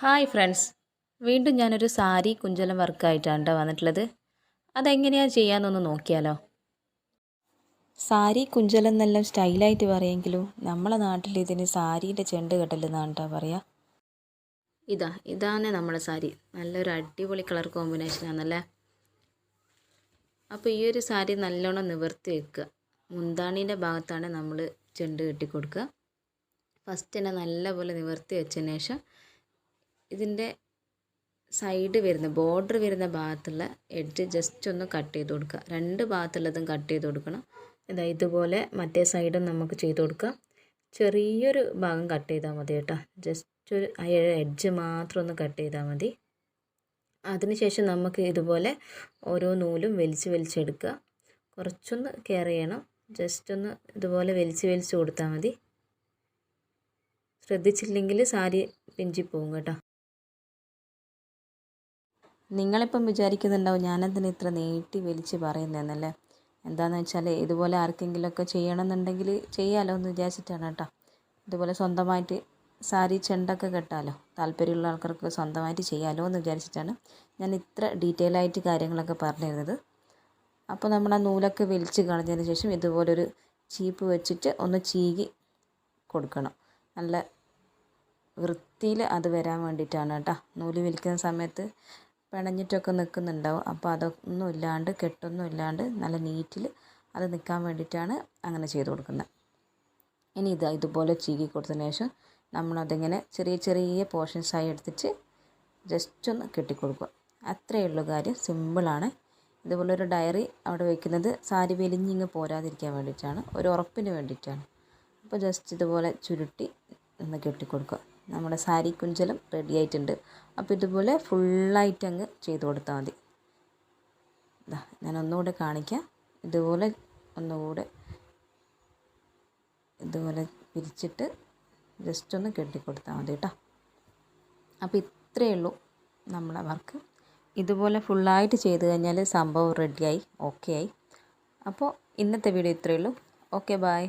Hi friends, വീണ്ടും ഞാനൊരു സാരി കുഞ്ചലം വർക്കായിട്ടാണ് കേട്ടോ വന്നിട്ടുള്ളത്. അതെങ്ങനെയാണ് ചെയ്യാമെന്നൊന്ന് നോക്കിയാലോ. സാരി കുഞ്ചലം എന്നെല്ലാം സ്റ്റൈലായിട്ട് പറയുമെങ്കിലും നമ്മളെ നാട്ടിൽ ഇതിന് സാരീൻ്റെ ചെണ്ട് കെട്ടലെന്നാണ് കേട്ടോ പറയുക. ഇതാണ് നമ്മുടെ സാരി. നല്ലൊരു അടിപൊളി കളർ കോമ്പിനേഷനാണല്ലേ. അപ്പോൾ ഈ ഒരു സാരി നല്ലോണം നിവർത്തി വെക്കുക. മുന്താണീൻ്റെ ഭാഗത്താണ് നമ്മൾ ചെണ്ട് കെട്ടി കൊടുക്കുക. ഫസ്റ്റ് തന്നെ നല്ലപോലെ നിവർത്തി വെച്ചതിന് ശേഷം ഇതിൻ്റെ സൈഡ് വരുന്ന ബോർഡർ വരുന്ന ഭാഗത്തുള്ള എഡ്ജ് ജസ്റ്റ് ഒന്ന് കട്ട് ചെയ്ത് കൊടുക്കുക. രണ്ട് ഭാഗത്തുള്ളതും കട്ട് ചെയ്ത് കൊടുക്കണം. ഇതുപോലെ മറ്റേ സൈഡും നമുക്ക് ചെയ്ത് കൊടുക്കാം. ചെറിയൊരു ഭാഗം കട്ട് ചെയ്താൽ മതി കേട്ടോ. ജസ്റ്റ് ഒരു എഡ്ജ് മാത്രം ഒന്ന് കട്ട് ചെയ്താൽ മതി. അതിനുശേഷം നമുക്ക് ഇതുപോലെ ഓരോ നൂലും വലിച്ചെടുക്കുക. കുറച്ചൊന്ന് കെയർ ചെയ്യണം. ജസ്റ്റ് ഒന്ന് ഇതുപോലെ വലിച്ച് കൊടുത്താൽ മതി. ശ്രദ്ധിച്ചില്ലെങ്കിൽ സാരി പിഞ്ചിപ്പോവും കേട്ടോ. നിങ്ങളിപ്പം വിചാരിക്കുന്നുണ്ടാവും ഞാനെന്തിനാ ഇത്ര നീട്ടി വലിച്ച് പറയുന്നതെന്നല്ലേ. എന്താണെന്ന് വെച്ചാൽ ഇതുപോലെ ആർക്കെങ്കിലുമൊക്കെ ചെയ്യണമെന്നുണ്ടെങ്കിൽ ചെയ്യാമല്ലോ എന്ന് വിചാരിച്ചിട്ടാണ് കേട്ടോ. ഇതുപോലെ സ്വന്തമായിട്ട് സാരി ചെണ്ടൊക്കെ കെട്ടാമല്ലോ, താല്പര്യമുള്ള ആൾക്കാർക്ക് സ്വന്തമായിട്ട് ചെയ്യാമല്ലോ എന്ന് വിചാരിച്ചിട്ടാണ് ഞാൻ ഇത്ര ഡീറ്റെയിൽ ആയിട്ട് കാര്യങ്ങളൊക്കെ പറഞ്ഞു തരുന്നത്. അപ്പോൾ നമ്മൾ ആ നൂലൊക്കെ വലിച്ച് കളഞ്ഞതിന് ശേഷം ഇതുപോലൊരു ചീപ്പ് വെച്ചിട്ട് ഒന്ന് ചീകി കൊടുക്കണം. നല്ല വൃത്തിയിൽ അത് വരാൻ വേണ്ടിയിട്ടാണ് കേട്ടോ. നൂല് വലിക്കുന്ന സമയത്ത് പിണഞ്ഞിട്ടൊക്കെ നിൽക്കുന്നുണ്ടാവും. അപ്പോൾ അതൊന്നും ഇല്ലാണ്ട്, കെട്ടൊന്നും ഇല്ലാണ്ട് നല്ല നീറ്റിൽ അത് നിൽക്കാൻ വേണ്ടിയിട്ടാണ് അങ്ങനെ ചെയ്ത് കൊടുക്കുന്നത്. ഇനി ഇതുപോലെ ചീകി കൊടുത്തതിന് ശേഷം നമ്മളതിങ്ങനെ ചെറിയ പോർഷൻസായി എടുത്തിട്ട് ജസ്റ്റ് ഒന്ന് കെട്ടിക്കൊടുക്കുക. അത്രയേ ഉള്ളൂ കാര്യം. സിമ്പിളാണ്. ഇതുപോലൊരു ഡയറി അവിടെ വയ്ക്കുന്നത് സാരി വലിഞ്ഞിങ്ങ് പോരാതിരിക്കാൻ വേണ്ടിയിട്ടാണ്, ഒരു ഉറപ്പിന് വേണ്ടിയിട്ടാണ്. അപ്പോൾ ജസ്റ്റ് ഇതുപോലെ ചുരുട്ടി ഒന്ന് കെട്ടിക്കൊടുക്കുക. നമ്മുടെ സാരി കുഞ്ചലം റെഡി ആയിട്ടുണ്ട്. അപ്പോൾ ഇതുപോലെ ഫുള്ളായിട്ട് അങ്ങ് ചെയ്ത് കൊടുത്താൽ മതി. ഞാൻ ഒന്നുകൂടെ കാണിക്കാം. ഇതുപോലെ ഒന്നുകൂടെ ഇതുപോലെ പിരിച്ചിട്ട് ജസ്റ്റ് ഒന്ന് കെട്ടിക്കൊടുത്താൽ മതി കേട്ടോ. അപ്പോൾ ഇത്രയേ ഉള്ളൂ നമ്മളെ വർക്ക്. ഇതുപോലെ ഫുള്ളായിട്ട് ചെയ്ത് കഴിഞ്ഞാൽ സംഭവം റെഡിയായി, ഓക്കെ ആയി. അപ്പോൾ ഇന്നത്തെ വീഡിയോ ഇത്രയേ ഉള്ളൂ. Okay, by.